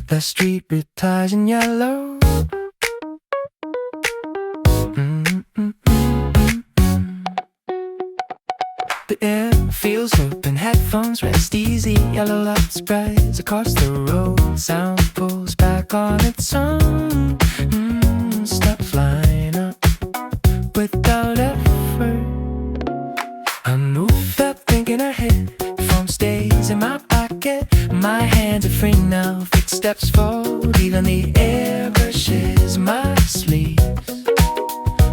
The street replies in yellow. The air feels open, headphones rest easy. Yellow light spreads across the road. Sound pulls back on its own. Stop flying up without effort. I move without thinking ahead. Phone stays in my pocket. My hands are free now. Feet steps forward. Even the air brushes my sleeves.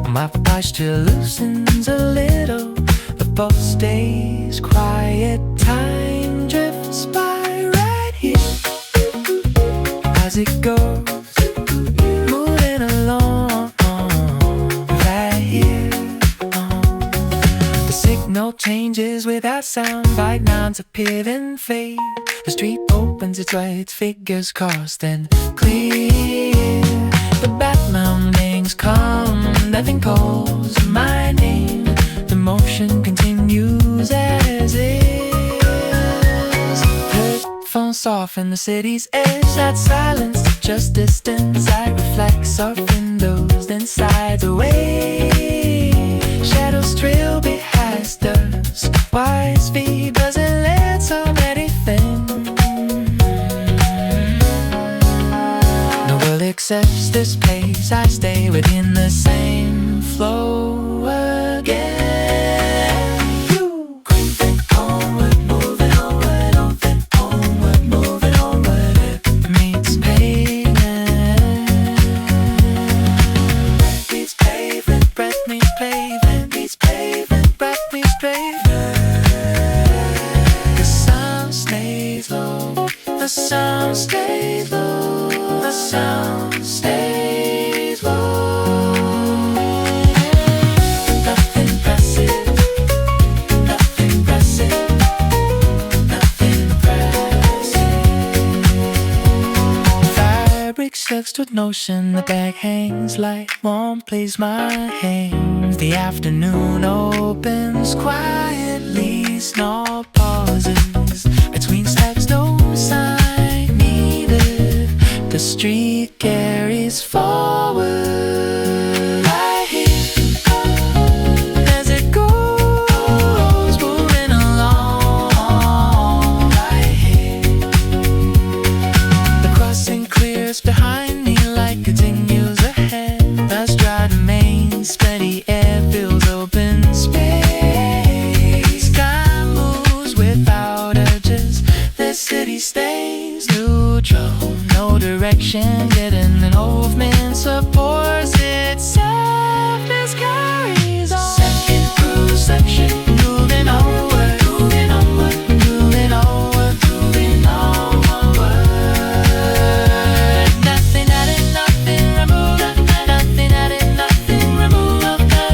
My posture loosens a little. The pulse stays quiet. Time drifts by right here as it goes, moving along right here. The signal changes without sound. Bright lines appear then fade. The street opens its lights, figures cross then clear. The background rings calm, nothing calls my name. The motion continues as is. Headphones soften the city's edge. That silence, just distance. Light reflects off windows, then slides away. Shadows trail behind us. Wise feet doesn't let somebody thin. The world accepts this pace. I stay within the same flow again. The sound stays low. The sound stays low. Nothing pressing. Nothing pressing. Nothing pressing. Fabric shifts with notion. The bag hangs light, warm, plays my hands. The afternoon opens quietly. Small pauses between steps. No sign. The street carries forward right here as it goes, moving along right here. The crossing clears behind me like continues ahead. The stride remains steady, air fills open space. Sky moves without edges. The city stays neutral. No direction, yet an movement supports itself. This carries on. Second cruise section, moving onward, moving onward, moving onward, moving onward. Nothing added, nothing removed. Nothing added, nothing removed.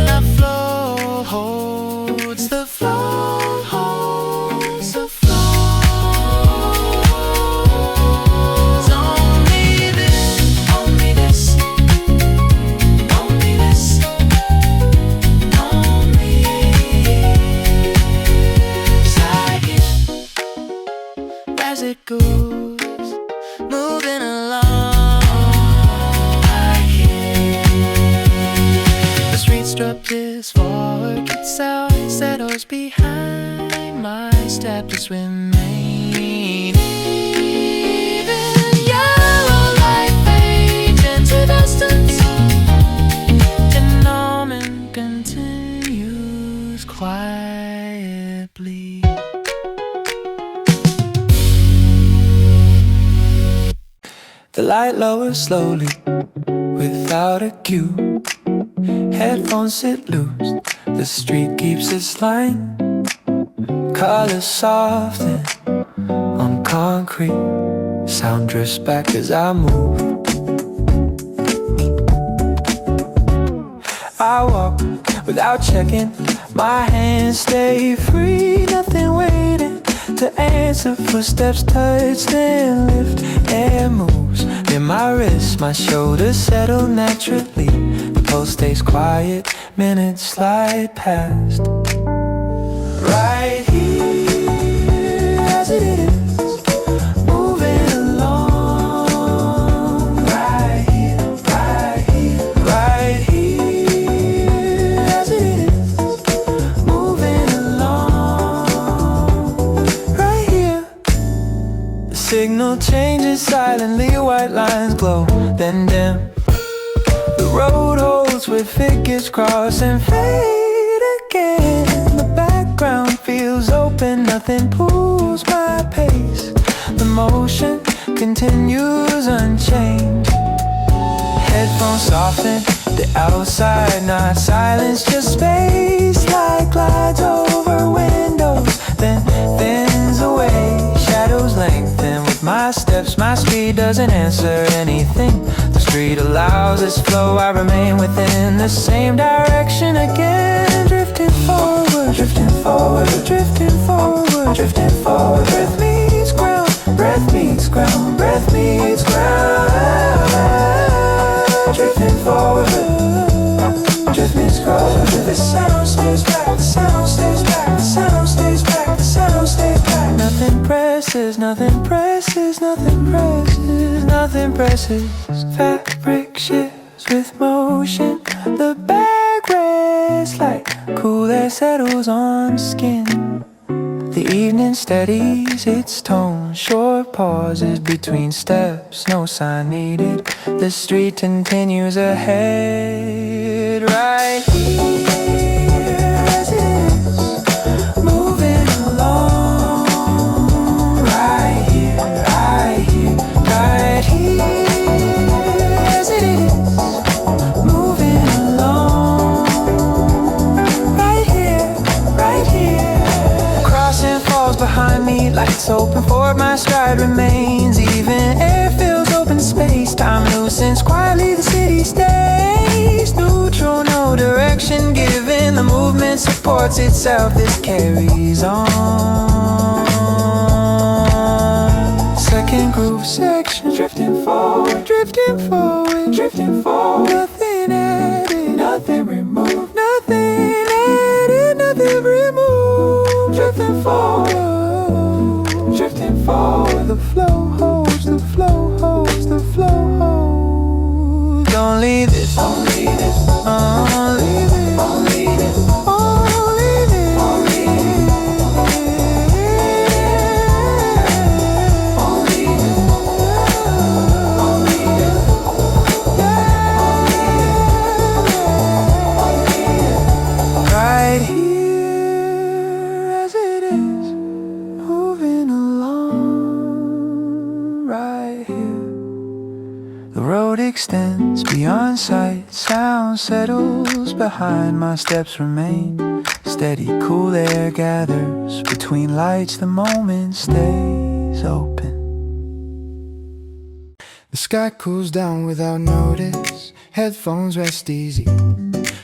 The flow holds the flow, holds the flow. It goes, moving along right here. The street stretches forward, gets out, settles behind my step, just remain. Even yellow light fades into distance, and moment continues quietly. The light lowers slowly, without a cue. Headphones sit loose, the street keeps its line. Colors soften on concrete. Sound drifts back as I move. I walk without checking. My hands stay free, nothing waiting to answer. Footsteps touch, then lift. Air moves in my wrist, my shoulders settle naturally. The pulse stays quiet, minutes slide past. Right here as it is, moving along. signal changes silently, white lines glow, then dim. The road holds where figures cross and fade again. The background feels open, nothing pulls my pace. The motion continues unchanged. Headphones soften the outside, not silence, just space. Light glides over windows, then thins away. Shadows lengthen with my steps, my speed doesn't answer anything. The street allows its flow, I remain within the same direction again. Drifting forward, drifting forward, drifting forward, drifting forward. Breath meets ground, breath meets ground, breath meets ground. Drifting forward, drift meets ground. The sound stays back, the sound stays back, the sound stays back, the sound stays back. Nothing presses, nothing presses, nothing presses, nothing presses. Fabric shifts with motion, the bag rests like cool air settles on skin. The evening steadies its tone, short pauses between steps, no sign needed. The street continues ahead, right here as it is, moving along. Right here, right here, right here as it is, moving along. Right here, right here. Crossing falls behind me, lights open forward, my stride remains. Even air fills open space, time loosens quietly, the city stays neutral, no direction given. The movement supports itself, this carries on. Second groove section, drifting forward, drifting forward, drifting forward. Nothing added, nothing removed, nothing added, nothing removed. Drifting forward, drifting forward. The flow holds, the flow holds, the flow holds. Only this, only this, only this, only this, only this, only this. Right here as it is, moving along. Right here, the road extends beyond sight, sound settles behind, my steps remain steady, cool air gathers between lights, the moment stays open. The sky cools down without notice, headphones rest easy.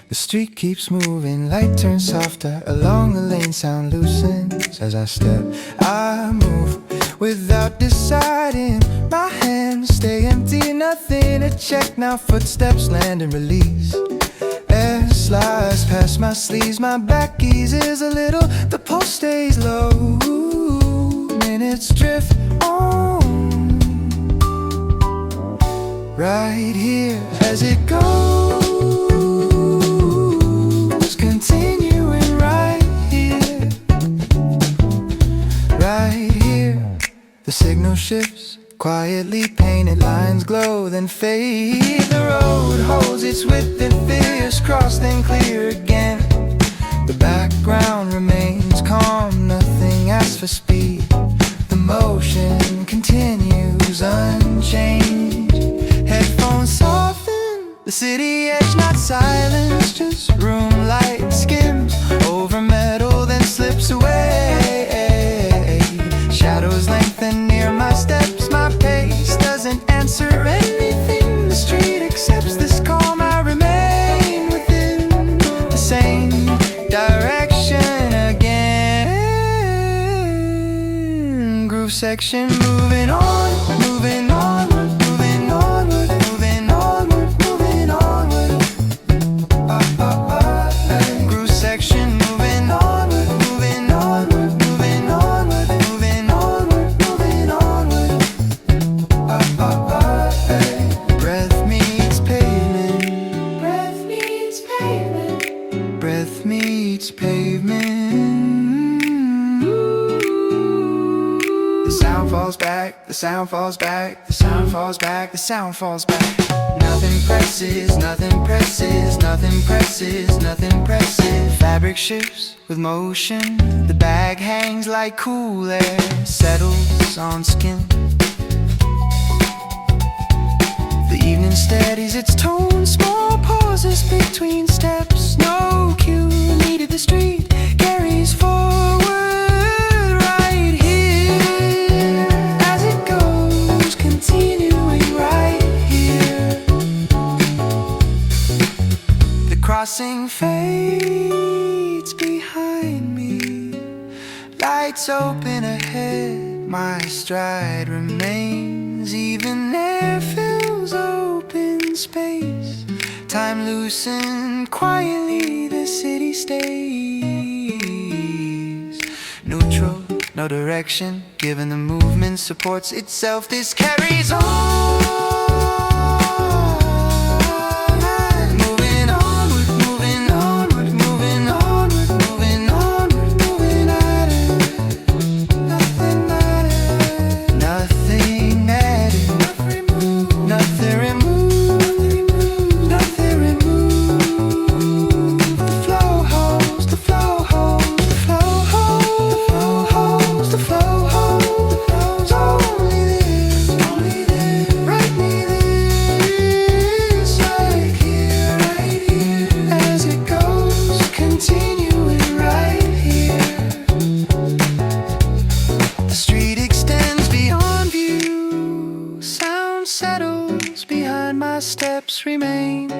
The street keeps moving, light turns softer along the lane, sound loosens as I step. I move without deciding, my hands stay empty, nothing to check now. Footsteps land and release, air slides past my sleeves, my back eases a little, the pulse stays low. Minutes drift on, right here as it goes, continuing right here. Right here, the signal shifts quietly, painted lines glow then fade. The road holds its width and fears cross then clear again. The background remains calm, nothing asks for speed. The motion continues unchanged. Headphones soften the city edge, not silence, just room light skims over metal then slips away. Shadows lengthen near my steps, my pace doesn't answer anything. The street accepts this calm, I remain within the same direction again. Groove section moving on, moving onward, moving onward, moving onward, moving onward. Groove section moving onward, moving onward, moving onward, moving onward, moving onward. Breath meets pavement, breath meets pavement, breath meets pavement. The sound falls back, the sound falls back, the sound falls back, the sound falls back. Nothing presses, nothing presses, nothing presses, nothing presses. Fabric shifts with motion, the bag hangs like cool air, settles on skin. The evening steadies its tone, small pauses between steps, no cue needed. The street carries forward right here as it goes, continuing right here. The crossing fades behind me, lights open ahead, my stride remains, even air fills open space. Time loosened quietly, the city stays neutral, no direction, given the movement supports itself. This carries on. Settles behind my steps remain,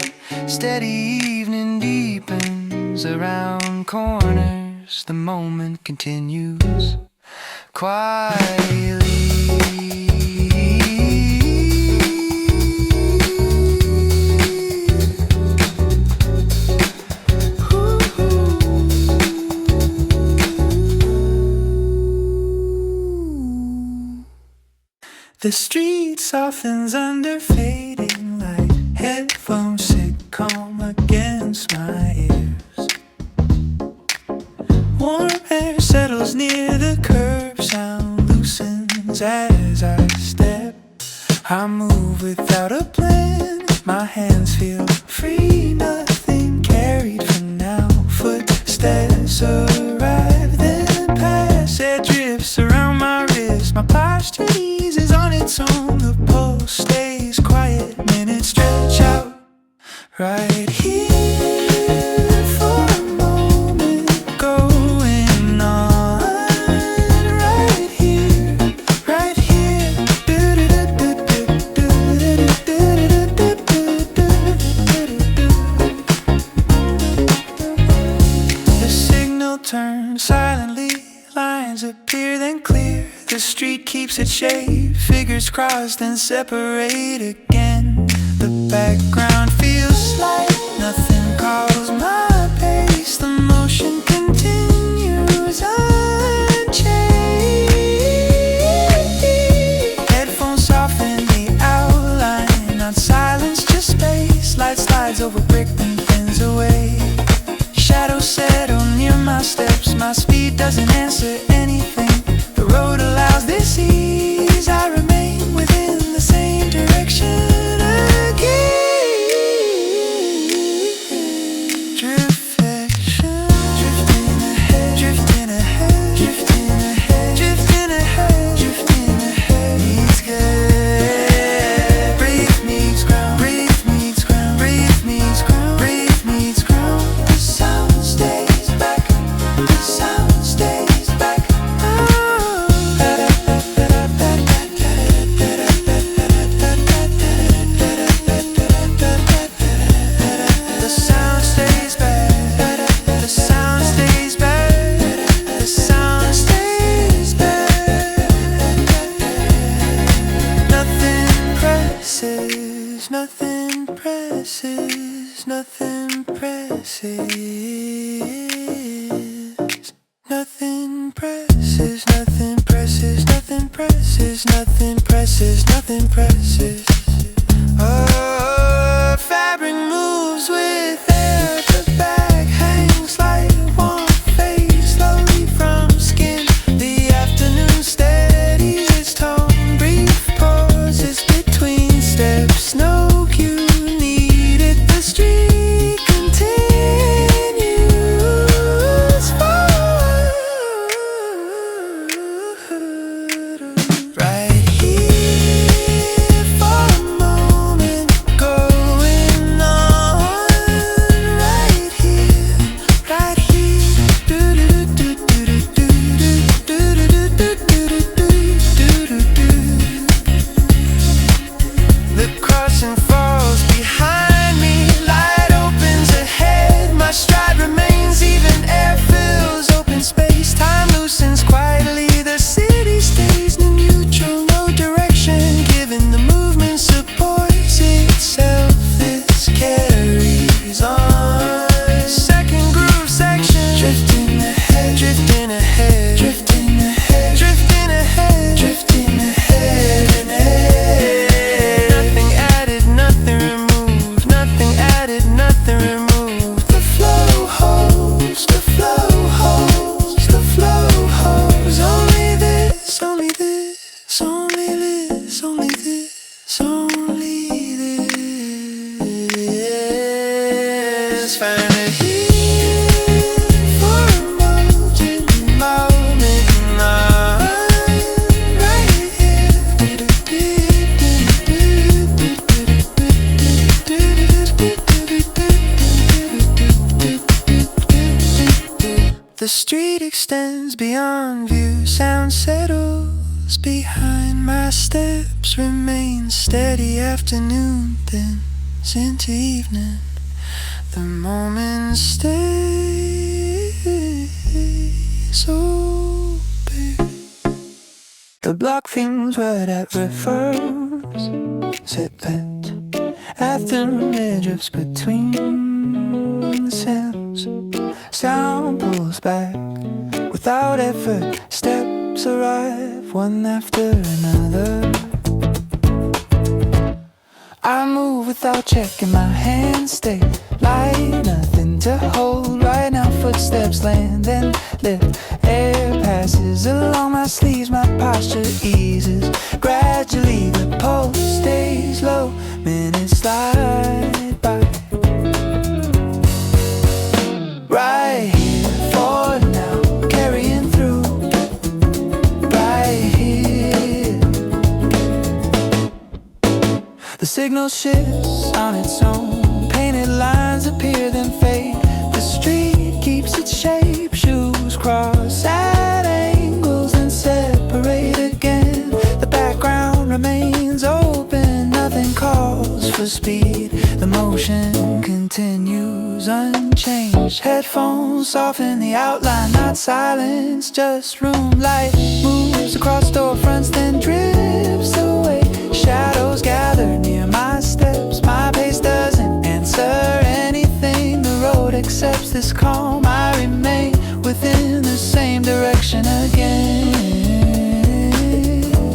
steady evening deepens around corners, the moment continues quietly. The street softens under fading light, headphones sit calm against my ears. Warm air settles near the curb, sound loosens as I step. I move without a plan, my hands feel free, nothing carried for now. Footsteps arrive, then pass, air drifts around my wrist, my posture eases on its own. The pulse stays quiet, minutes stretch out right here for a moment, going on right here, right here. The signal turns silently, lines appear then clear. The street keeps its shape, figures cross then separate again. The background feels slight, nothing calls my pace. The motion continues unchanged. Headphones soften the outline, not silence, just space. Light slides over brick then thins away. Shadows settle near my steps, my speed doesn't answer anything. The road allows this ease, I remain within the same direction again. Driftation, drifting ahead, drifting ahead, drifting ahead, drifting ahead, drifting ahead. Meets good, brave meets ground, brave meets ground, brave meets ground, brave meets ground. The sound stays back, the sound stays back. Nothing presses, nothing presses, nothing presses, nothing presses, nothing presses, nothing presses, nothing presses. Oh, fabric moves with air, the bag hangs like one fade slowly from skin. The afternoon steadies its tone, only this, only this. Find it here for a moment, right here. The street extends beyond view, sound settles behind my steps, remain steady. Afternoon thins into evening, the moment stays open. The block fumes word at refers, sit pet at the ridge drifts between cells. Sound pulls back without effort, steps arrive one after another. I move without checking, my hands stay light, nothing to hold right now. Footsteps land and lift, air passes along my sleeves, my posture eases gradually. The pulse stays low, minutes slide by. Right here for now, carrying through. Right here, the signal shifts on its own, painted lines appear then fade. The street keeps its shape, shoes cross at angles and separate again. The background remains open, nothing calls for speed. The motion continues unchanged. Headphones soften the outline, not silence, just room. Light moves across storefronts, then drifts away. Shadows gather near my steps, my pace doesn't answer anything. The road accepts this calm, I remain within the same direction again.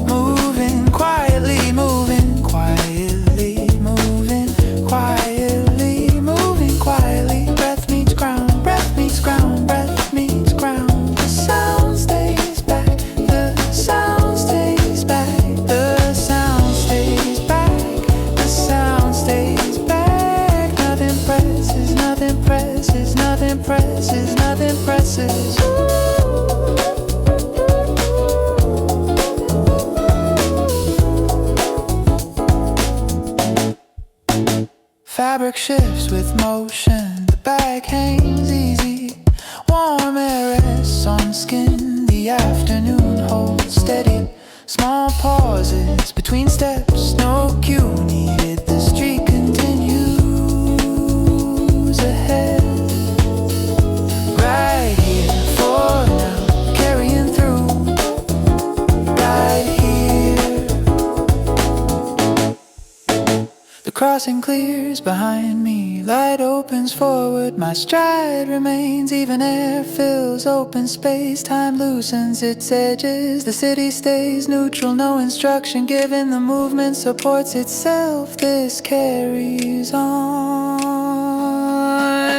Moving quietly, moving quietly, moving quietly, moving quietly. Breath meets ground, breath meets ground, breath meets ground. The sound stays back, the sound stays back, the sound stays back, the sound stays back. Nothing presses, nothing presses, nothing presses, nothing presses. Fabric shifts with motion, the bag hangs easy. Warm air rests on skin, the afternoon holds steady. Small pauses between steps, no cue needed. The street continues ahead. Right here for now, carrying through. Right here, the crossing clears behind me, light opens forward, my stride remains even. Air fills open space, time loosens its edges. The city stays neutral, no instruction given. The movement supports itself, this carries on.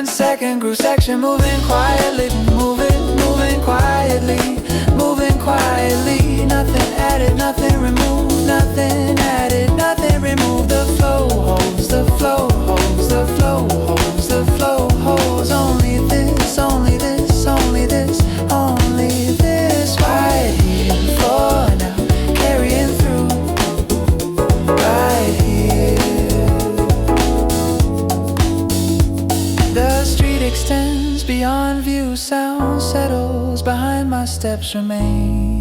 Second groove section, moving quietly, moving quietly, moving quietly. Nothing added, nothing removed, nothing added, nothing removed. The flow holds, the flow holds, the flow holds, the flow holds. Only this, only this, only this, only this. Right here for now, carrying through. Right here, the street extends beyond view, sound settles behind my steps remain.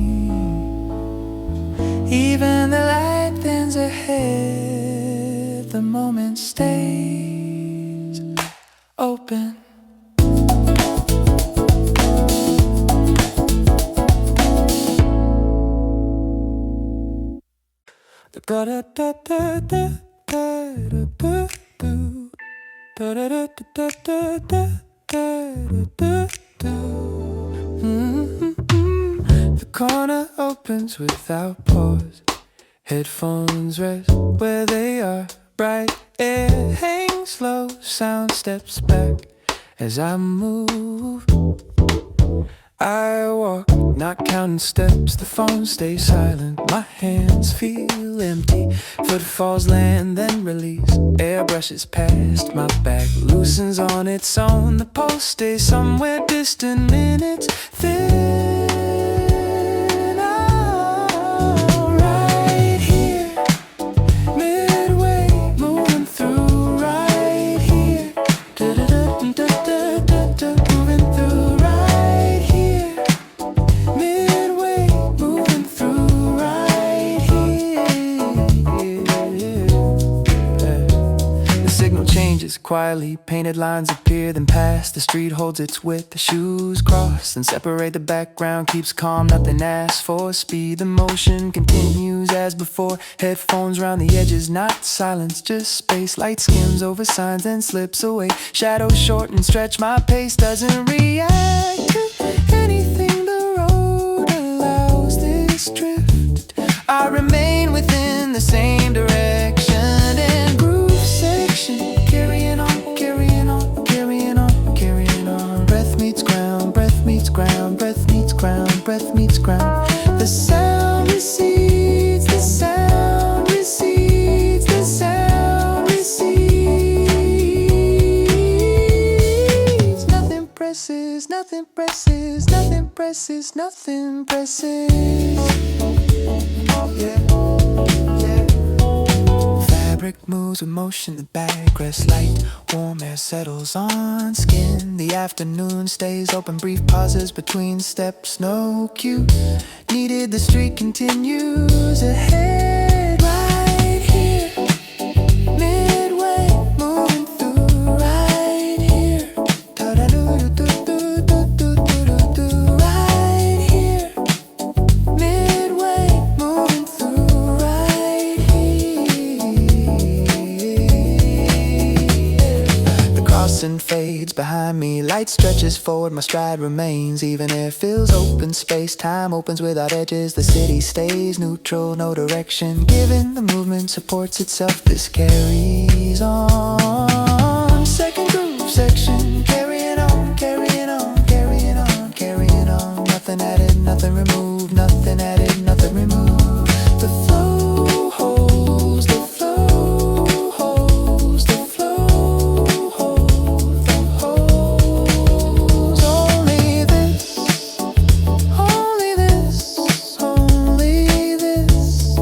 Even the light thins ahead, the moment stays open. The corner opens without pause. Headphones rest where they are. Bright air hangs low. Sound steps back as I move. I walk, not counting steps, the phone stays silent. My hands feel empty, footfalls land then release. Air brushes past my back, loosens on its own. The pulse stays somewhere distant, minutes thin. Oh, right here, midway, moving through right here. Da-da-da-da-da-da-da, moving through right here. Midway, moving through right here. The signal changes quietly, painted lines appear then pass. The street holds its width, the shoes cross and separate. The background keeps calm, nothing asks for speed. The motion continues as before, headphones round the edges, not silence, just space. Light skims over signs and slips away. Shadows shorten, stretch, my pace doesn't react to anything the road allows. This drift, I remain within the same direction. And groove section, carrying on, carrying on, carrying on, carrying on. Breath meets ground, breath meets ground, breath meets ground, breath meets ground. The sound recedes, the sound recedes, the sound recedes. Nothing presses, nothing presses, nothing presses, nothing presses. Yeah, yeah. Fabric moves with motion, the back rests light. Warm air settles on skin. The afternoon stays open, brief pauses between steps, no cue needed. The street continues ahead. Right here, midway, moving through right here. Da-da-do-do-do-do-do-do-do-do. Right here, midway, moving through right here. The crossing fades behind me, light stretches forward, my stride remains. Even air fills open space, time opens without edges. The city stays neutral, no direction given. The movement supports itself, this carries on. Second groove section, carrying on, carrying on, carrying on, carrying on. Nothing added, nothing removed, nothing added, nothing removed. The flow holds, the flow holds, the flow holds, the holds. Only this, only this, only this,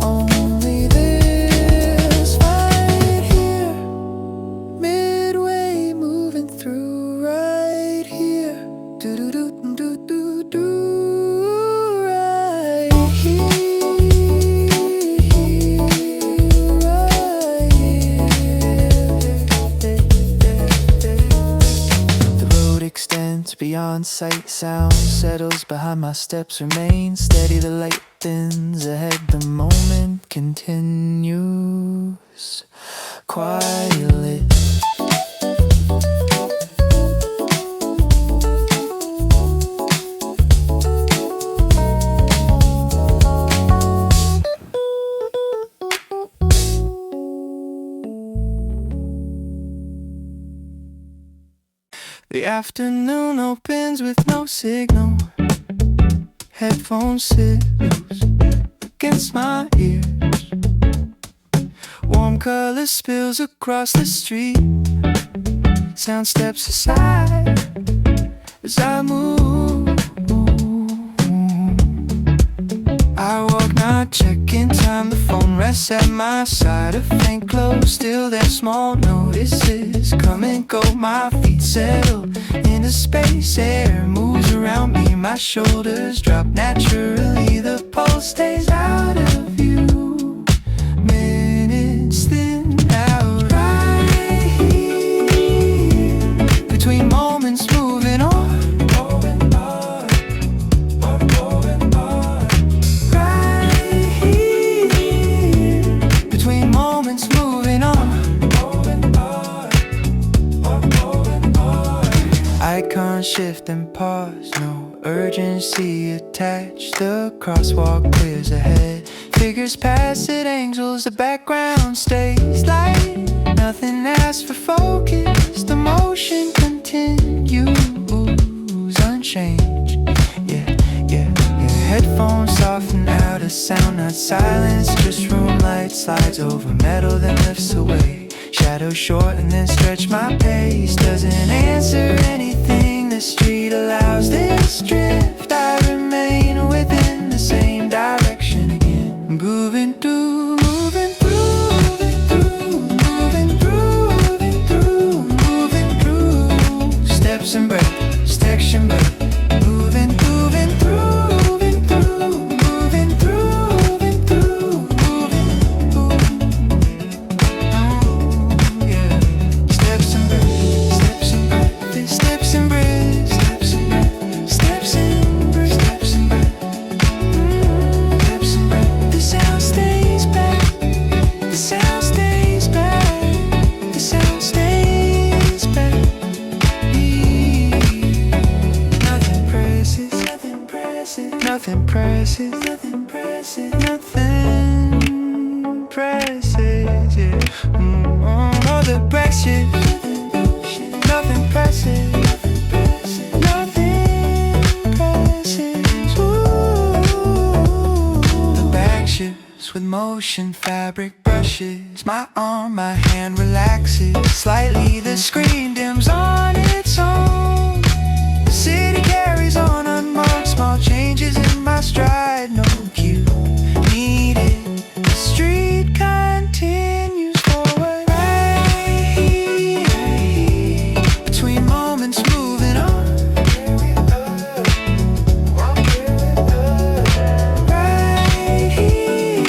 only this. Right here, midway, moving through right here. Do-do-do-do-do-do. Right here, right here. The road extends beyond sight, sound settles behind my steps, remain steady. The light thins ahead, the moment continues quietly. The afternoon opens with no signal. Headphones sit against my ears. Warm color spills across the street. Sound steps aside as I move. I walk, not checking time. The phone rests at my side. A faint glow, still there. Small notices come and go. My feet settle into space. Air moves around me. My shoulders drop naturally. The pulse stays out of view. Minutes thin out. Right here, between moments moving on. Icons shift and pause, no urgency attached. The crosswalk clears ahead, figures pass at angles. The background stays light, nothing asks for focus. The motion continues unshaken. change. Yeah, yeah, yeah. Headphones soften out a sound, not silence, just room light slides over metal then lifts away. Shadows shorten then stretch my pace. Doesn't answer anything the street allows this drift. I remain within the same direction again. Moving through, moving through, moving through, moving through, moving through, moving through. Steps and breath, section breath. Moving, moving through, moving through, moving through, moving through, moving through. Oh, yeah. Steps and breath, steps and breath, steps and breath, steps and breath, steps and breath, steps and breath. Steps and breath. The sound stays back. The sound stays back. The sound stays back. Nothing presses, nothing presses, nothing presses, nothing presses, nothing presses, yeah. All the pressure, nothing presses, nothing presses. Ooh. The back shifts with motion, fabric brushes. My arm, my hand relaxes slightly. The screen dims on its own. The city carries on unmarked, small changes in my stride. No cue needed. The street continues forward. Right here, between moments moving on. Right here,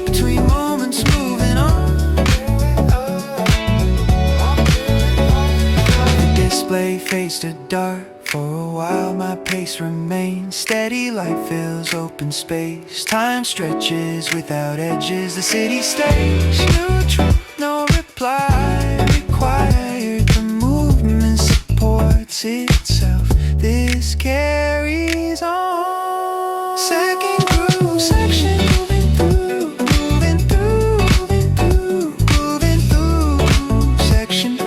between moments moving on. The display fades to dark. For a while my pace remains steady, light fills open space. Time stretches without edges, the city stays neutral, no reply required. The movement supports itself, this carries on. Second groove section, moving through, moving through, moving through, moving through. Section,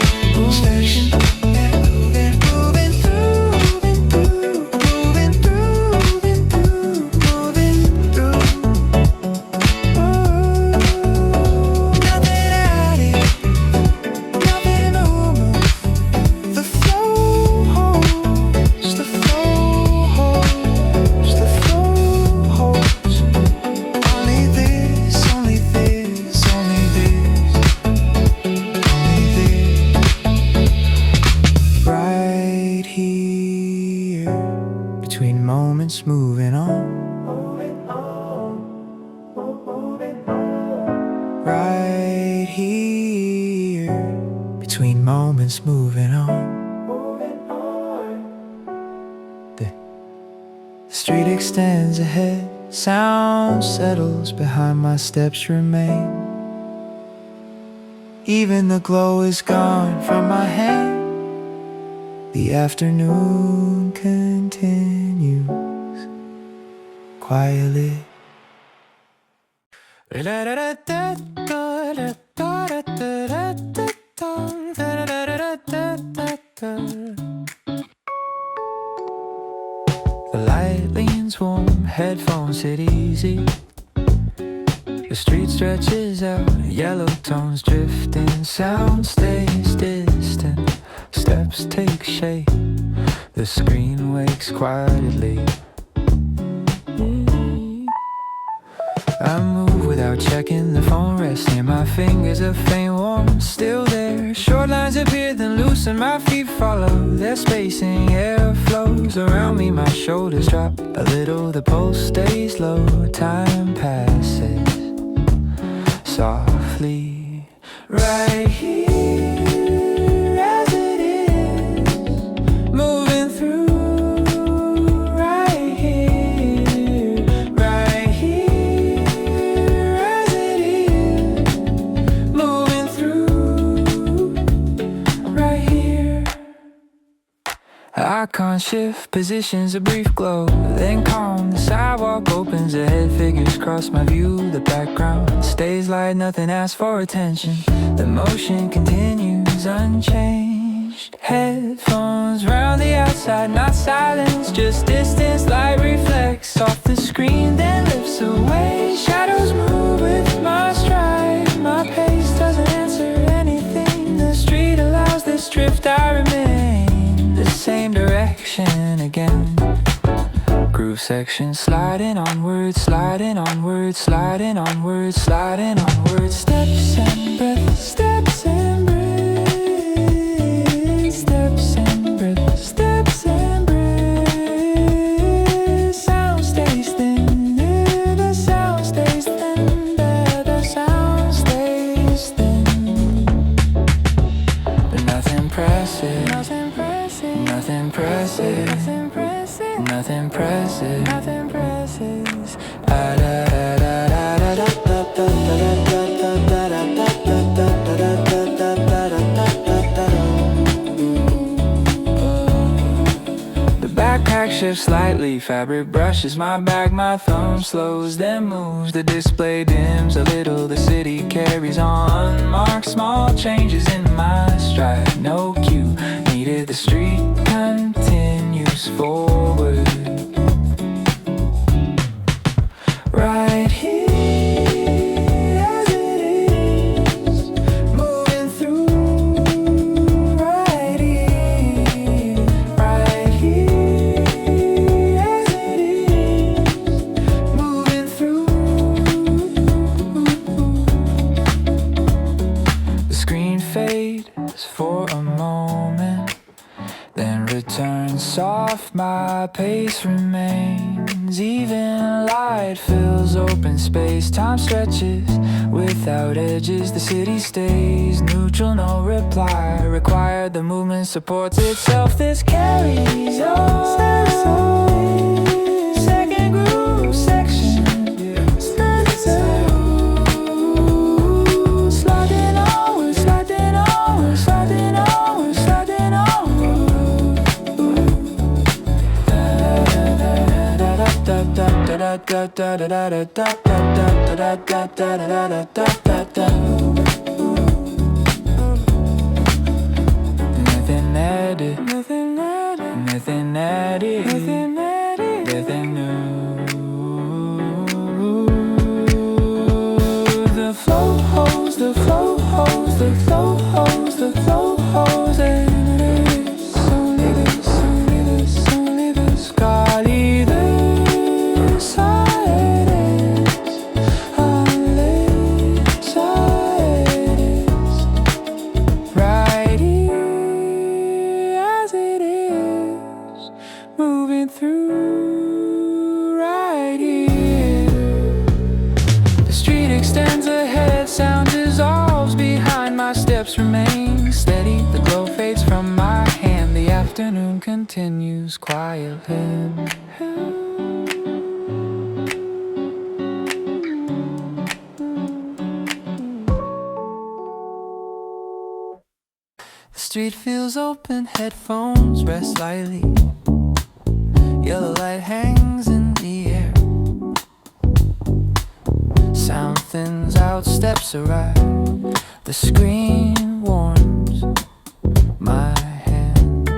section, yeah, moving, moving through, moving through, moving through, moving through, moving through. Oh, nothing added, nothing removed. The flow holds, the flow holds, the flow holds. Only this, only this, only this, only this. Right here, between moments moving on. Right here, between moments moving on. The street extends ahead, sound settles behind my steps remain. Even the glow is gone from my hand. The afternoon continues quietly. The light leans warm, headphones sit easy. The street stretches out, yellow tones drifting. Sound stays distant, steps take shape. The screen wakes quietly. I move without checking, the phone rests near my fingers, a faint warmth still there. Short lines appear then loosen, my feet follow their spacing. Air flows around me, my shoulders drop a little, the pulse stays low. Time passes softly, right here as it is, moving through. Right here, right here as it is, moving through. Right here, icons shift positions, a brief glow, then calm. The sidewalk opens ahead, figures cross my view. The background stays light, nothing asks for attention. The motion continues unchanged. changed. Headphones round the outside, not silence, just distance. Light reflects off the screen, then lifts away. Shadows move with my stride. My pace doesn't answer anything. The street allows this drift. I remain the same direction again. Groove section, sliding onwards, sliding onwards, sliding onwards, sliding onwards. Steps and breath, steps and breath, steps and breath, steps and breath. Sound stays thin, the sound stays thin, the sound stays thin. But nothing pressing, nothing pressing, nothing pressing, nothing pressing, nothing presses, nothing presses. The backpack shifts slightly, fabric brushes my back, my thumb slows, then moves. The display dims a little, the city carries on. Unmarked small changes in my stride, no cue needed, the street continues forward. Right here as it is, moving through. Right here as it is, moving through. The screen fades for a moment, then returns soft, my pace remains. Even light fills open space, time stretches without edges. The city stays neutral, no reply required. The movement supports itself, this carries on. Second groove section, sliding onward, sliding onward, sliding onward, sliding onward. Nothing added, nothing added, nothing added, nothing added, nothing new. The flow holds, the flow holds, the flow holds, the flow holds, and it's only this, only this, only this. Golly, this side is, this side is. Right here as it is, moving through. Right here, the street extends ahead, sound dissolves behind, my steps remain steady. The glow fades from my hand, the afternoon continues quietly. The street feels open, headphones rest lightly. Yellow light hangs in the air. Sound thins out, steps arrive. The screen warms my hand.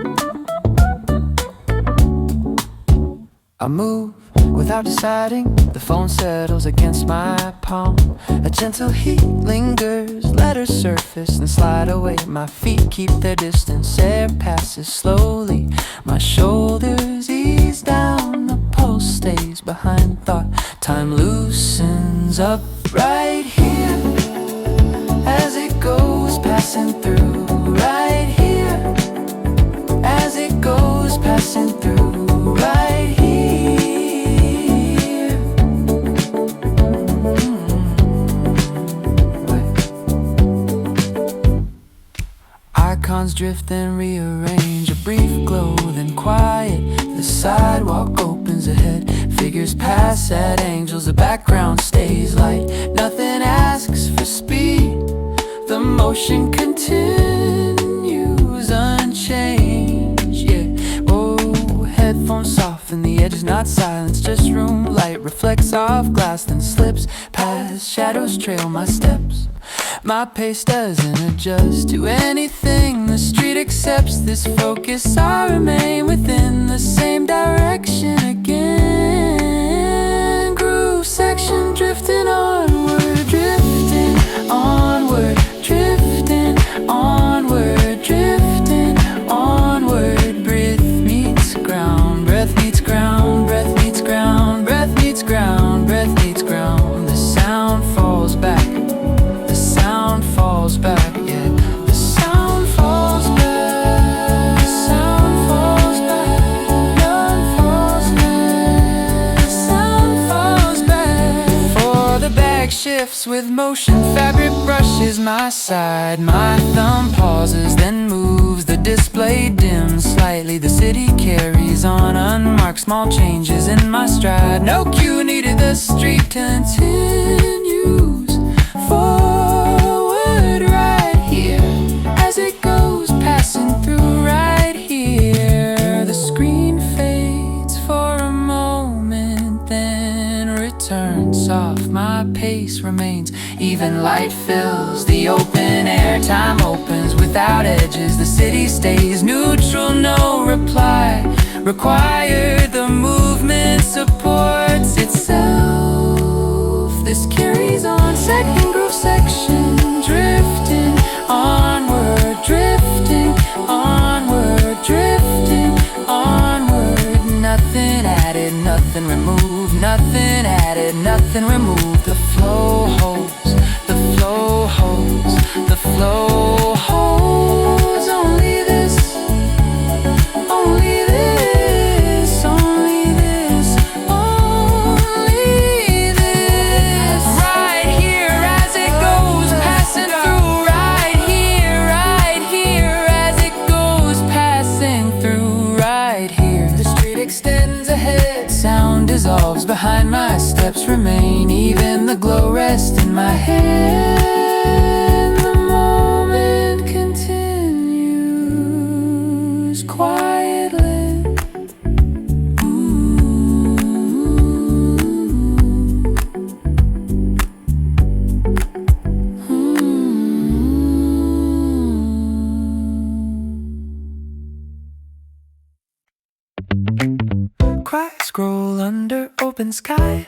I move without deciding, the phone settles against my palm. A gentle heat lingers, letters surface and slide away. My feet keep their distance, air passes slowly. My shoulders ease down, the pulse stays behind thought. Time loosens up right here as it goes passing through. Right here as it goes passing through. Right here. Icons drift and rearrange, a brief glow then quiet. The sidewalk opens ahead, figures pass at angles. The background stays light, nothing asks for speed. The motion continues unchanged, yeah. Oh, headphones soften, the edge is not silence, just room light reflects off glass, then slips past. Shadows trail my steps, My pace doesn't adjust to anything the street accepts. This focus, I remain within the same direction again. Groove section drifting onward, drifting onward, drifting onward, drifting onward. Breath meets ground, breath meets ground, breath meets ground, breath meets ground, breath meets ground. The sound falls back, the sound falls back, yeah. The sound falls back, the sound falls back, none falls back, the sound falls back. For the bag shifts with motion, fabric brushes my side. My thumb pauses, then moves, the display dims slightly. The city carries on unmarked, small changes in my stride. No cue needed, the street continues forward right here as it goes, passing through right here. The screen fades for a moment, then returns soft. My pace remains even, light fills the open air. Time opens without edges, the city stays neutral, no reply required. The movement supports itself. This carries on, second groove section, drifting onward, drifting onward, drifting onward. Nothing added, nothing removed, nothing added, nothing removed. The flow holds, the flow holds, the flow holds. Only this, only this, only this, only this. Right here as it goes, passing through. Right here as it goes, passing through. Right here, the street extends ahead, sound dissolves behind my steps remain. Even the glow rests in my hand. The moment continues quietly. Quiet scroll under open sky.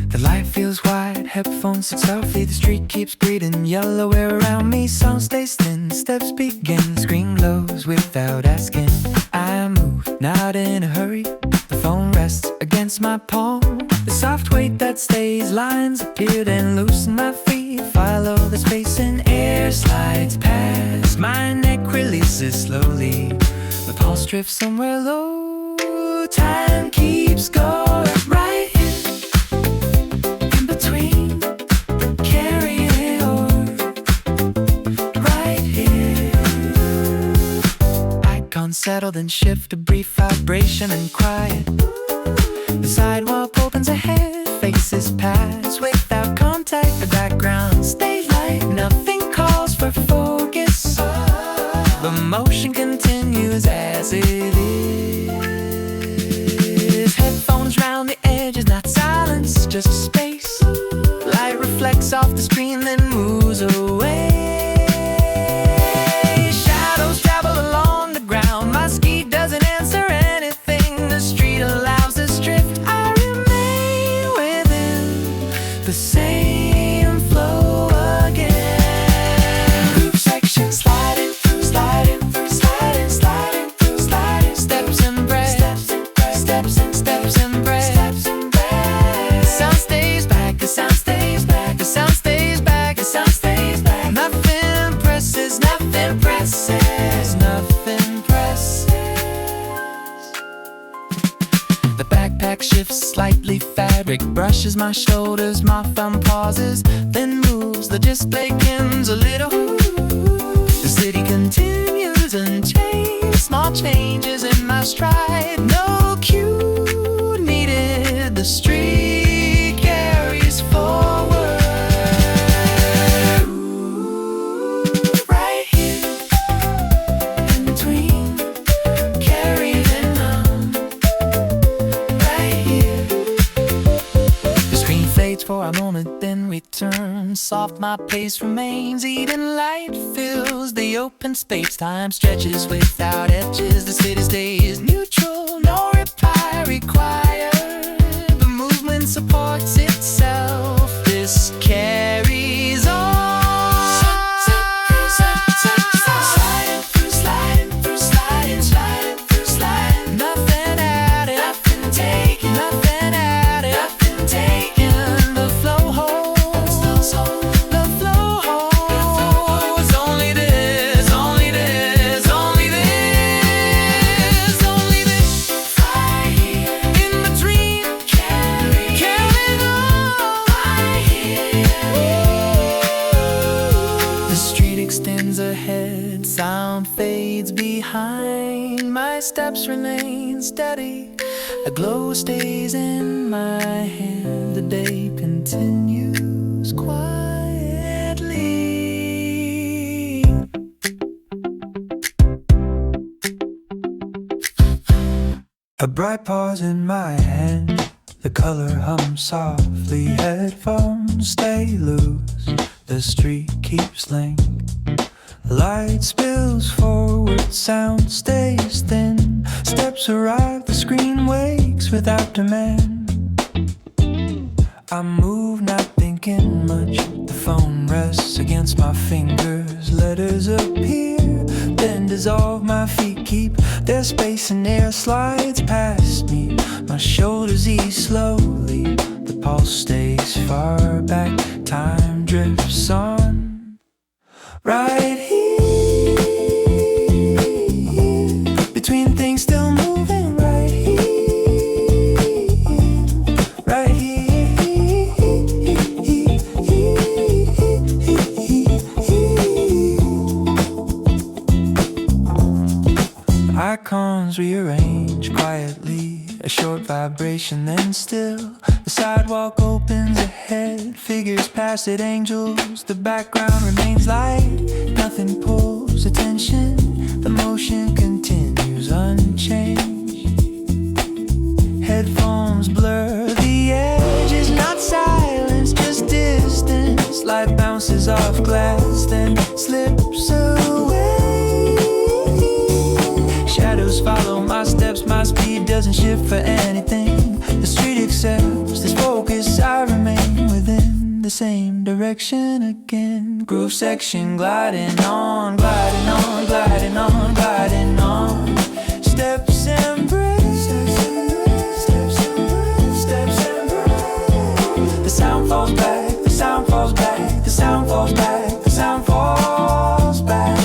The light feels wide, headphones sit selfie. The street keeps breathing yellow air around me. Sound stays thin, steps begin. Screen glows without asking. I move, not in a hurry. The phone rests against my palm. The soft weight that stays, lines appear then loosen my feet. Follow the space and air slides past. My neck releases slowly. The pulse drifts somewhere low. Time keeps going right here, in between, carrying it on. Right here. Icons settle then shift, a brief vibration and quiet. The sidewalk opens ahead, faces pass without contact. The background stays light, nothing calls for focus. The motion continues as it is. Headphones round the edges, not silence, just space. Light reflects off the screen, then moves away. Shadows travel along the ground. My ski doesn't answer anything. The street allows this drift. I remain within the same flow again. Groove section sliding through, sliding through, sliding, sliding through, sliding. Steps and breath, steps and breath, steps and steps and breath, steps and breath. The sound stays back, the sound stays back, the sound stays back, the sound stays back. Nothing presses, nothing presses, nothing presses. The backpack shifts slightly, fabric brushes my shoulders, my thumb pauses, then moves, the display dims a little. The city continues unchanged, small changes in my stride. No cue needed, the street carries forward. Right here, in between, carrying on. Right here. soft my pace remains. Even light fills the open space. Time stretches without edges. The city stays neutral, no reply required. The movement supports itself. This carries on. Sound fades behind, my steps remain steady. A glow stays in my hand, the day continues quietly. A bright pause in my hand, the color hums softly. Headphones stay loose, the street keeps linked. Light spills forward, sound stays thin. Steps arrive, the screen wakes without demand. I move, not thinking much. The phone rests against my fingers. Letters appear, then dissolve. My feet keep their space and air slides past me. My shoulders ease slowly. The pulse stays far back. Time drifts on. Right here, between things still moving. Right here, right here. Icons rearrange quietly, a short vibration, then still. The sidewalk opens ahead, figures pass it, angels. The background remains light, nothing pulls attention. The motion continues unchanged. Headphones blur the edges, not silence, just distance. Light bounces off glass, then slips away. Shadows follow my steps, my speed doesn't shift for anything. The street accepts this focus, I remain within the same direction again. Groove section gliding on, gliding on, gliding on, gliding on. Steps embrace, steps embrace, steps embrace. The sound falls back, the sound falls back, the sound falls back, the sound falls back.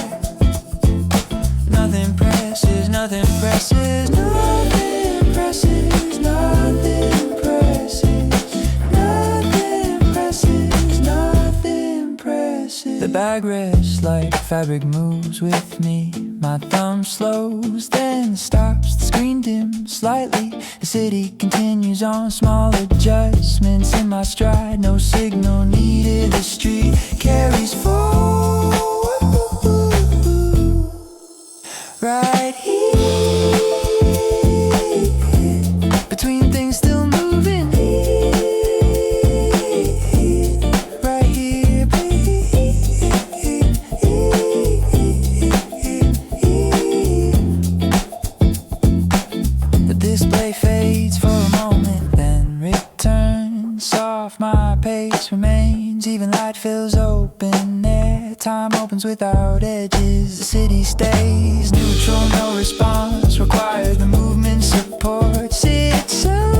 Nothing presses, nothing presses, nothing presses, nothing presses, nothing presses, nothing presses. The bag rests like fabric moves with me. My thumb slows, then stops. The screen dims slightly. The city continues on. Small adjustments in my stride. No signal needed. The street carries forward. Right here, between things still moving. Right here, the display fades for a moment, then returns. Soft, my pace remains. Even light fills open air. Time opens without edges. The city stays neutral, no response required. The movement supports itself.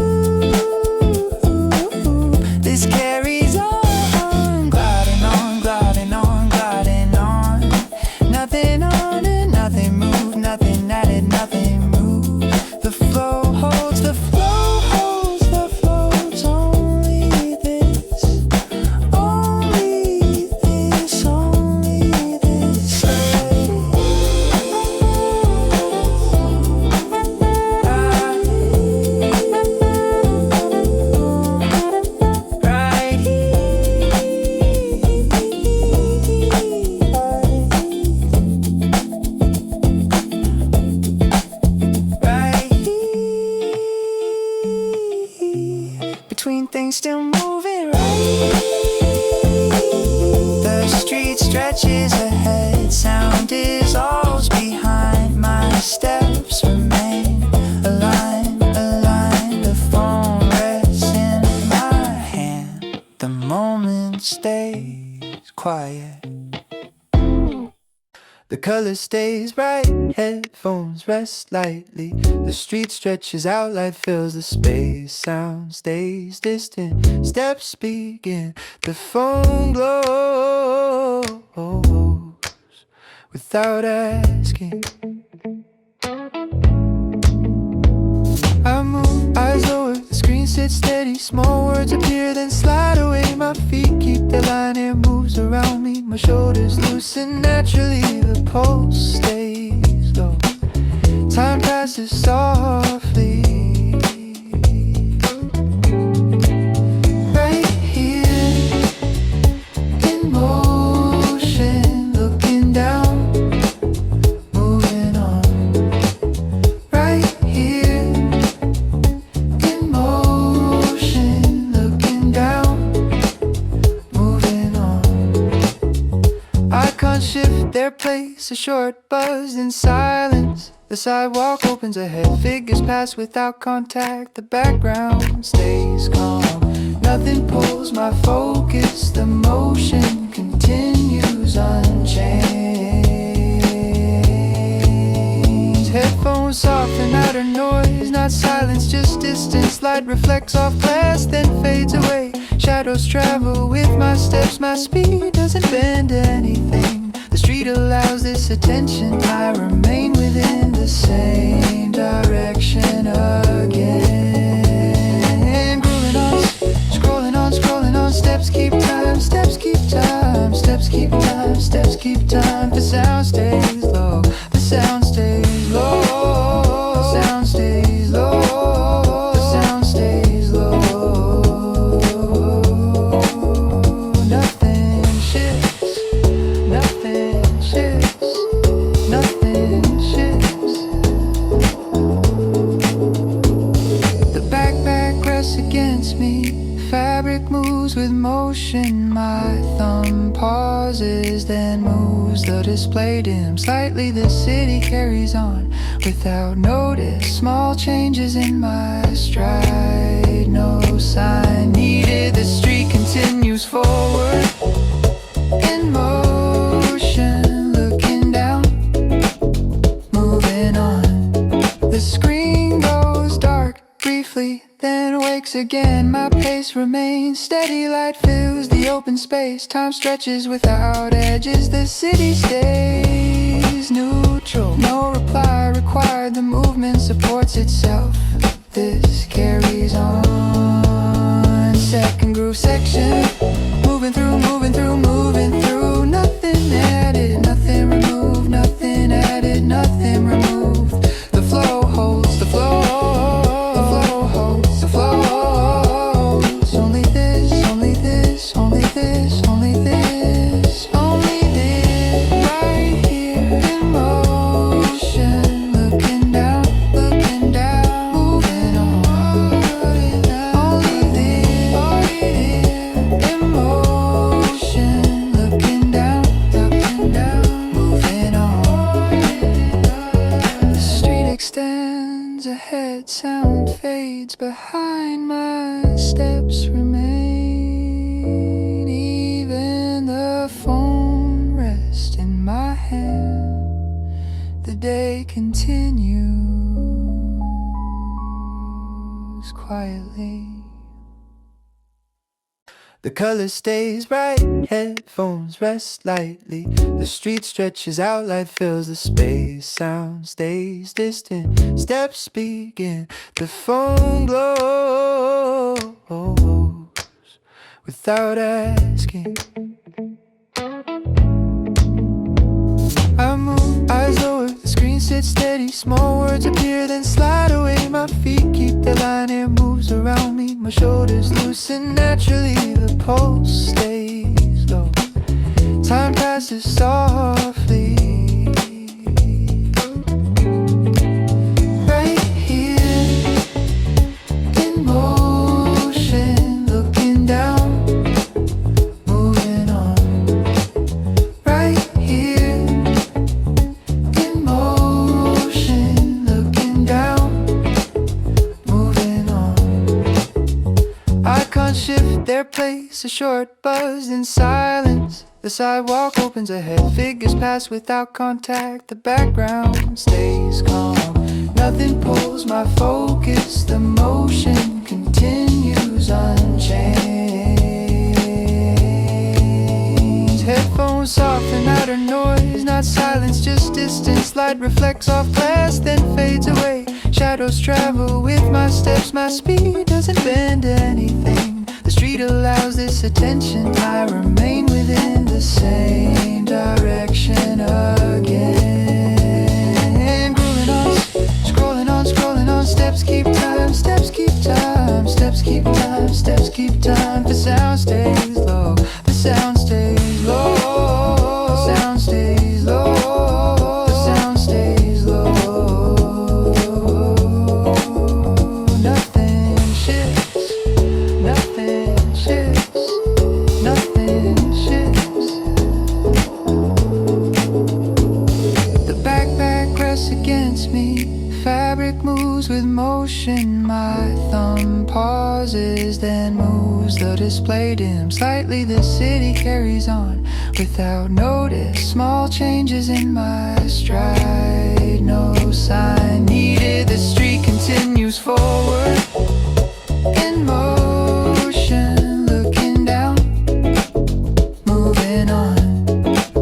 This carries on, gliding on, gliding on, gliding on. Nothing on it, nothing moved, nothing added, nothing moved. The flow holds, the flow holds, the flow's only this, only this, only this. Right here, between things still moving. Right. stretches ahead, sound dissolves behind. My steps remain aligned, aligned. The phone rests in my hand. The moment stays quiet. The color stays bright, headphones rest lightly. The street stretches out, light fills the space. Sound stays distant, steps begin. The phone glows without asking. I move, eyes lower, the screen sits steady. Small words appear, then slide away. My feet keep their line, air moves around me. My shoulders loosen naturally, the pulse stays low. Time passes softly. Right here, in motion, looking down, moving on. Right here, in motion, looking down, moving on. Icons shift their place, a short buzz in silence. The sidewalk opens ahead, figures pass without contact. The background stays calm, nothing pulls my focus. The motion continues unchanged. Headphones soften outer noise, not silence, just distance. Light reflects off glass, then fades away. Shadows travel with my steps, my speed doesn't bend to anything. The street allows this attention, I remain within the same direction again. Scrolling on, scrolling on, steps keep time, steps keep time, steps keep time, steps keep time. The sound stays low, the sound stays low, the sound stays low, the sound stays low. Nothing shifts, nothing shifts, nothing shifts. The backpack rests against me, fabric moves with motion. My thumb pauses, then moves. The display dims slightly, the city carries on without notice. Small changes in my stride, no sign needed. The street continues forward, in motion, looking down, moving on. The screen goes dark briefly, then wakes again. My pace remains steady, light fills the open space. Time stretches without edges, the city stays neutral. No reply required, the movement supports itself. This carries on. Second groove section, moving through, moving through, moving through. Nothing added, nothing removed, nothing added, nothing removed. The flow holds, the flow, the flow holds, the flow holds. Only this, only this, only this, only this, only this. Right here in motion, looking down, moving on. Only this, in motion, looking down, moving on. The street extends ahead, sound fades behind. My steps remain, even the phone rests in my hand. The day continues quietly. The color stays bright, headphones rest lightly. The street stretches out, light fills the space. Sound stays distant, steps begin. The phone glows without asking. I move, eyes lower, the screen sits steady. Small words appear, then slide away. My feet keep their line, air moves around me. My shoulders loosen naturally, the pulse stays low. Time passes softly. Right here, in motion, looking down, moving on. Right shift their place, a short buzz in silence. The sidewalk opens ahead, figures pass without contact. The background stays calm, nothing pulls my focus. The motion continues unchanged. Headphones soften outer noise, not silence, just distance. Light reflects off glass, then fades away. Shadows travel with my steps, my speed doesn't bend anything. The street allows this attention, I remain within the same direction again. Scrolling on, steps keep time, steps keep time, steps keep time, steps keep time. The sound stays low, the sound stays low, the sound stays low, the sound stays low. Nothing shifts, nothing shifts, nothing shifts. The backpack rests against me, fabric moves with motion. My thumb pauses, then moves. The display dims slightly, the city carries on without notice. Small changes in my stride, no sign needed. The street continues forward in motion, looking down, moving on.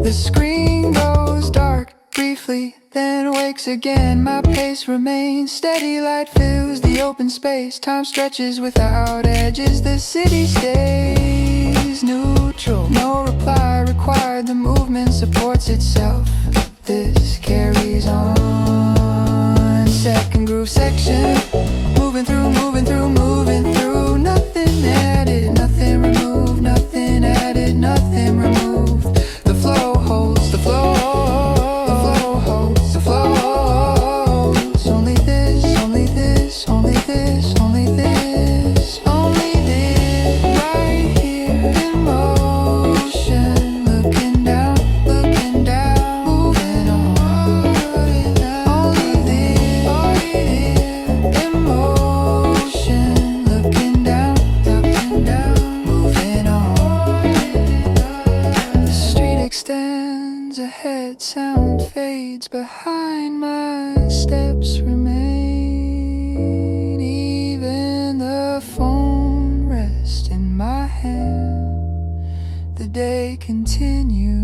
The screen goes dark briefly, then wakes again. My pace remains steady, light fills the open space. Time stretches without edges, the city stays neutral. No reply required, the movement supports itself. This carries on. Second groove section, moving through, moving through, moving through. Nothing added, nothing removed, nothing added, nothing removed. The flow holds, the flow. Ahead, sound fades behind, my steps remain. Even the phone rests in my hand. The day continues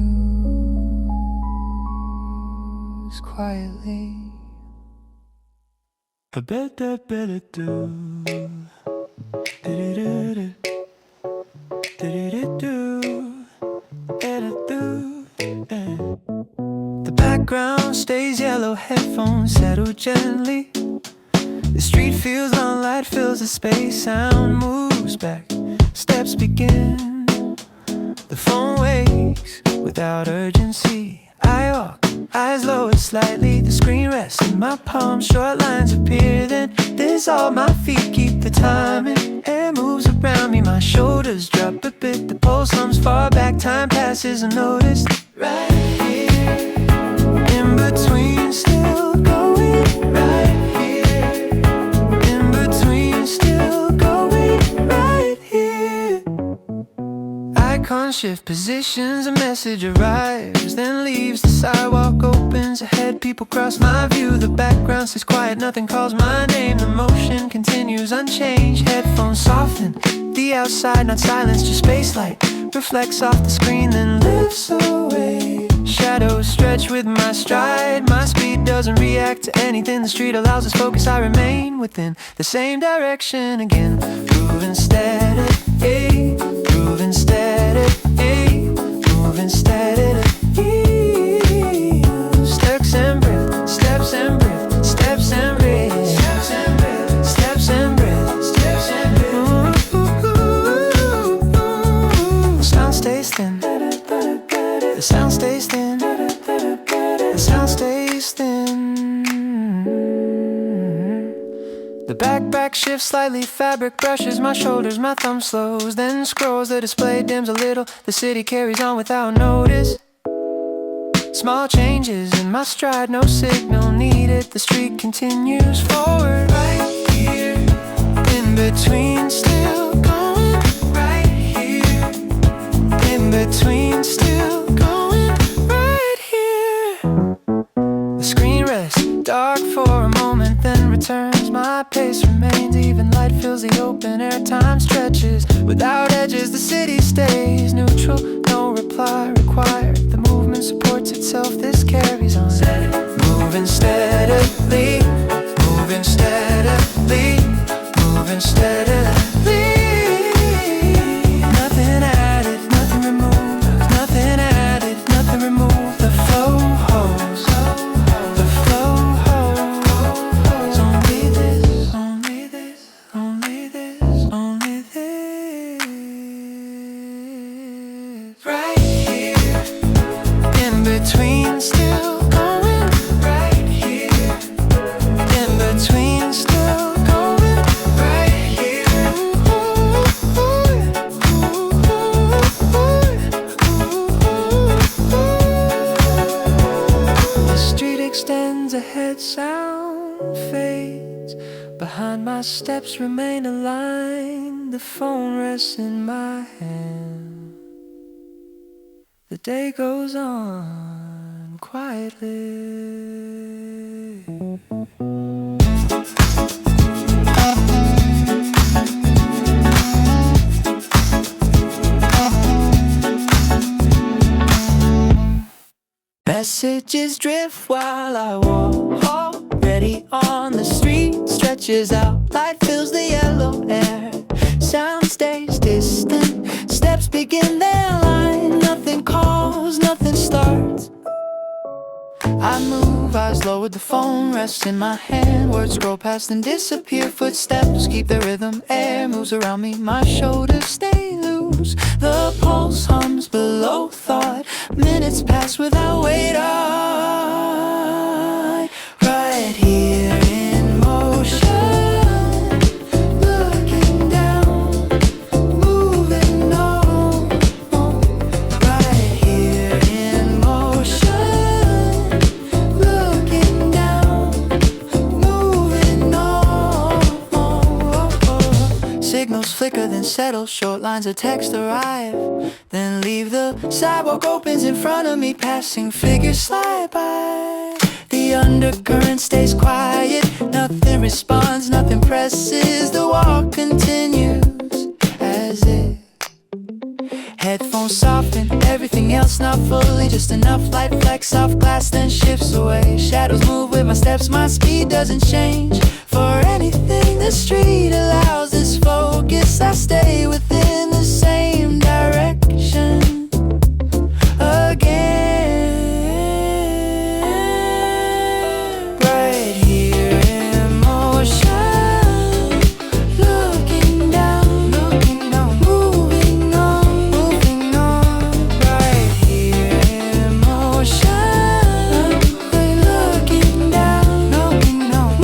quietly. The background stays yellow, headphones settle gently. The street feels long, light fills the space. Sound moves back, steps begin. The phone wakes without urgency. I walk, eyes lowered slightly. The screen rests in my palm, short lines appear. Then this all my feet keep the timing. Air moves around me, my shoulders drop a bit. The pulse hums far back, time passes unnoticed. Right here, in between, still going. Right here, in between, still going. Right here. Icons shift positions, a message arrives, then leaves. The sidewalk opens ahead, people cross my view. The background stays quiet, nothing calls my name. The motion continues unchanged, headphones soften. The outside, not silence, just space light reflects off the screen, then lifts away. Shadows stretch with my stride. My speed doesn't react to anything. The street allows us focus, I remain within the same direction again. Moving steady, hey, moving steady, hey, moving steady, hey. Steps and breath, steps and breath, steps and breath, steps and breath, steps and breath, steps and breath. The sound stays thin, the sound stays thin, the sound stays thin. The backpack shifts slightly, fabric brushes my shoulders, my thumb slows, then scrolls, the display dims a little. The city carries on without notice. Small changes in my stride, no signal needed. The street continues forward, right here, in between, still going right. leaving light fills the open air. Time stretches without edges, the city stays neutral, no reply required. The movement supports itself, this carries on. Moving steadily, moving steadily, moving steadily. Nothing added, nothing removed, nothing added, nothing removed. The flow holds, the flow holds. Only this, only this, only this, only this. Right here, in between, still going. Right here, in between, still going. Right here. The street extends ahead, sound fades. Behind my steps remain aligned. The phone rests in my hand. The day goes on quietly. Messages drift while I walk, already on the street. Stretches out, light fills the yellow air. Sound stays distant, steps begin their line. Nothing calls, nothing starts. I move, eyes lowered, the phone rests in my hand. Words scroll past and disappear, footsteps keep the rhythm. Air moves around me, my shoulders stay loose. The pulse hums below thought, minutes pass without wait. I right here in motion, looking down, moving on. Right here in motion, looking down, moving on. Signals flicker, then settle, short lines of text arrive. Then leave, the sidewalk opens in front of me, passing figures slide by. The undercurrent stays quiet, nothing responds, nothing presses. The walk continues as if headphones soften, everything else not fully, just enough light flecks off glass, then shifts away. Shadows move with my steps, my speed doesn't change for anything. The street allows this focus, I stay within the same direction again. Right here in motion, looking down, moving on, moving on. Right here in motion, looking down, moving on.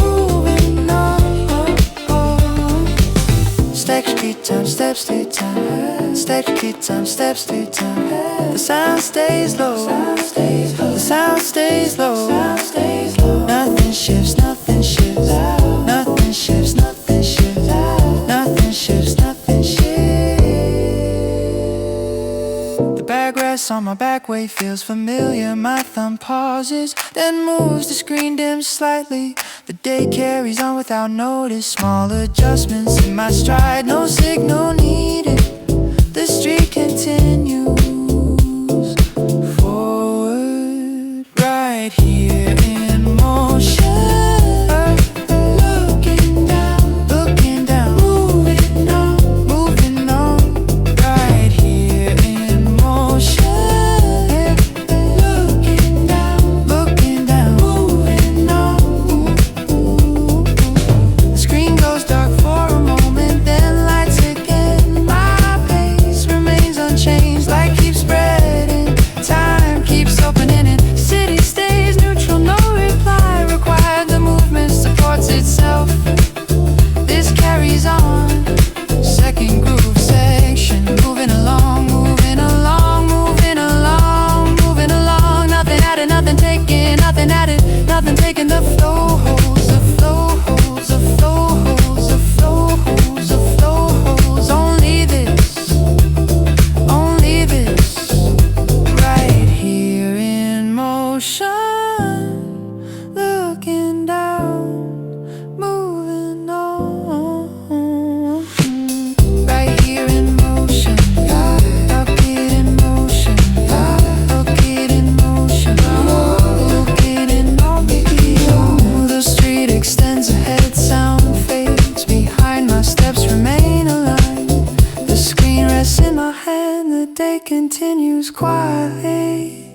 Steps three times, steps three times, steps three times, steps three times. The sound stays low, the sound stays low. Nothing shifts, nothing shifts, nothing shifts, nothing shifts, nothing shifts, nothing shifts. The bag rests on my back, weight feels familiar. My thumb pauses, then moves, the screen dims slightly. The day carries on without notice, small adjustments in my stride, no signal needed. The street continues forward, right here in motion, looking down, moving on, moving on. Right here in motion, looking down, moving on. The screen goes dark for a moment, then lights again. My pace remains unchanged, like continues quiet.